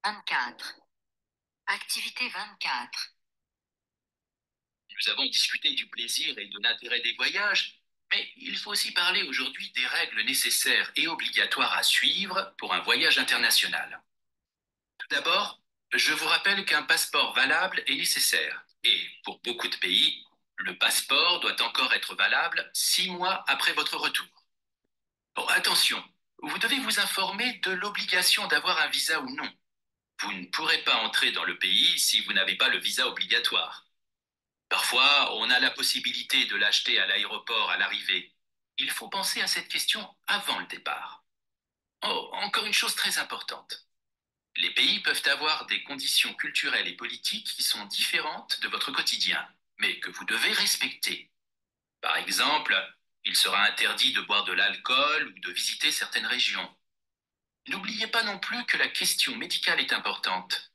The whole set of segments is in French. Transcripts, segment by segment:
24. Activité 24. Nous avons discuté du plaisir et de l'intérêt des voyages, mais il faut aussi parler aujourd'hui des règles nécessaires et obligatoires à suivre pour un voyage international. Tout d'abord, je vous rappelle qu'un passeport valable est nécessaire, et pour beaucoup de pays, le passeport doit encore être valable 6 mois après votre retour. Bon, attention, vous devez vous informer de l'obligation d'avoir un visa ou non. Vous ne pourrez pas entrer dans le pays si vous n'avez pas le visa obligatoire. Parfois, on a la possibilité de l'acheter à l'aéroport à l'arrivée. Il faut penser à cette question avant le départ. Oh, encore une chose très importante. Les pays peuvent avoir des conditions culturelles et politiques qui sont différentes de votre quotidien, mais que vous devez respecter. Par exemple, il sera interdit de boire de l'alcool ou de visiter certaines régions. N'oubliez pas non plus que la question médicale est importante.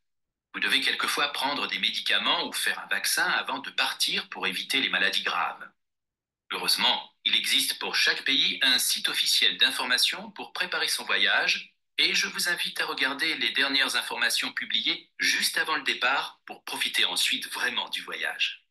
Vous devez quelquefois prendre des médicaments ou faire un vaccin avant de partir pour éviter les maladies graves. Heureusement, il existe pour chaque pays un site officiel d'information pour préparer son voyage et je vous invite à regarder les dernières informations publiées juste avant le départ pour profiter ensuite vraiment du voyage.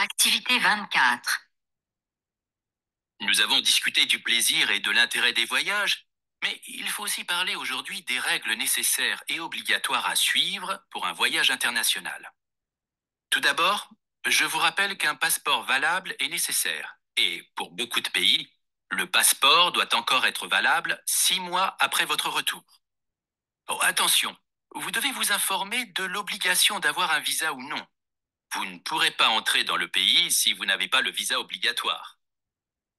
Activité 24. Nous avons discuté du plaisir et de l'intérêt des voyages, mais il faut aussi parler aujourd'hui des règles nécessaires et obligatoires à suivre pour un voyage international. Tout d'abord, je vous rappelle qu'un passeport valable est nécessaire, et pour beaucoup de pays, le passeport doit encore être valable 6 mois après votre retour. Oh, attention, vous devez vous informer de l'obligation d'avoir un visa ou non. Vous ne pourrez pas entrer dans le pays si vous n'avez pas le visa obligatoire.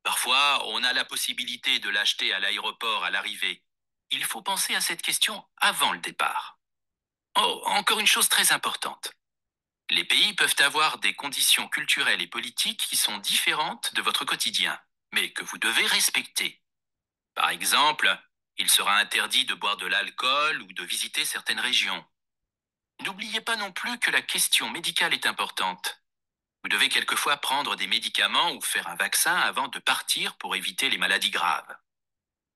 Parfois, on a la possibilité de l'acheter à l'aéroport à l'arrivée. Il faut penser à cette question avant le départ. Oh, encore une chose très importante. Les pays peuvent avoir des conditions culturelles et politiques qui sont différentes de votre quotidien, mais que vous devez respecter. Par exemple, il sera interdit de boire de l'alcool ou de visiter certaines régions. N'oubliez pas non plus que la question médicale est importante. Vous devez quelquefois prendre des médicaments ou faire un vaccin avant de partir pour éviter les maladies graves.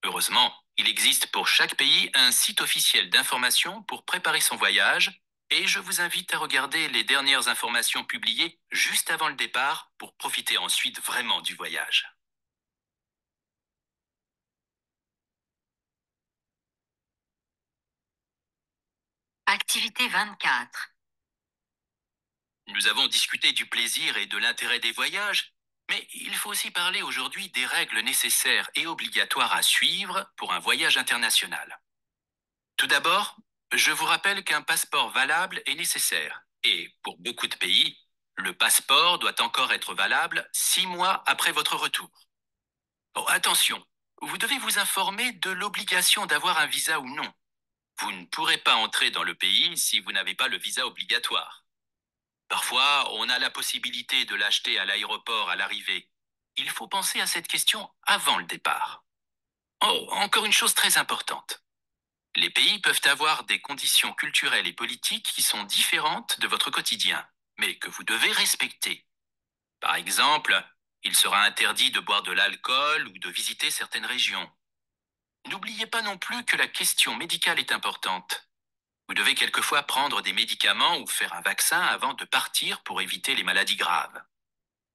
Heureusement, il existe pour chaque pays un site officiel d'information pour préparer son voyage et je vous invite à regarder les dernières informations publiées juste avant le départ pour profiter ensuite vraiment du voyage. Activité 24. Nous avons discuté du plaisir et de l'intérêt des voyages, mais il faut aussi parler aujourd'hui des règles nécessaires et obligatoires à suivre pour un voyage international. Tout d'abord, je vous rappelle qu'un passeport valable est nécessaire, et pour beaucoup de pays, le passeport doit encore être valable 6 mois après votre retour. Oh, attention, vous devez vous informer de l'obligation d'avoir un visa ou non. Vous ne pourrez pas entrer dans le pays si vous n'avez pas le visa obligatoire. Parfois, on a la possibilité de l'acheter à l'aéroport à l'arrivée. Il faut penser à cette question avant le départ. Oh, encore une chose très importante. Les pays peuvent avoir des conditions culturelles et politiques qui sont différentes de votre quotidien, mais que vous devez respecter. Par exemple, il sera interdit de boire de l'alcool ou de visiter certaines régions. N'oubliez pas non plus que la question médicale est importante. Vous devez quelquefois prendre des médicaments ou faire un vaccin avant de partir pour éviter les maladies graves.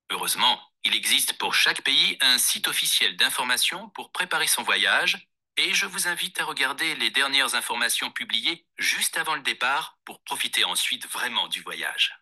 Heureusement, il existe pour chaque pays un site officiel d'information pour préparer son voyage et je vous invite à regarder les dernières informations publiées juste avant le départ pour profiter ensuite vraiment du voyage.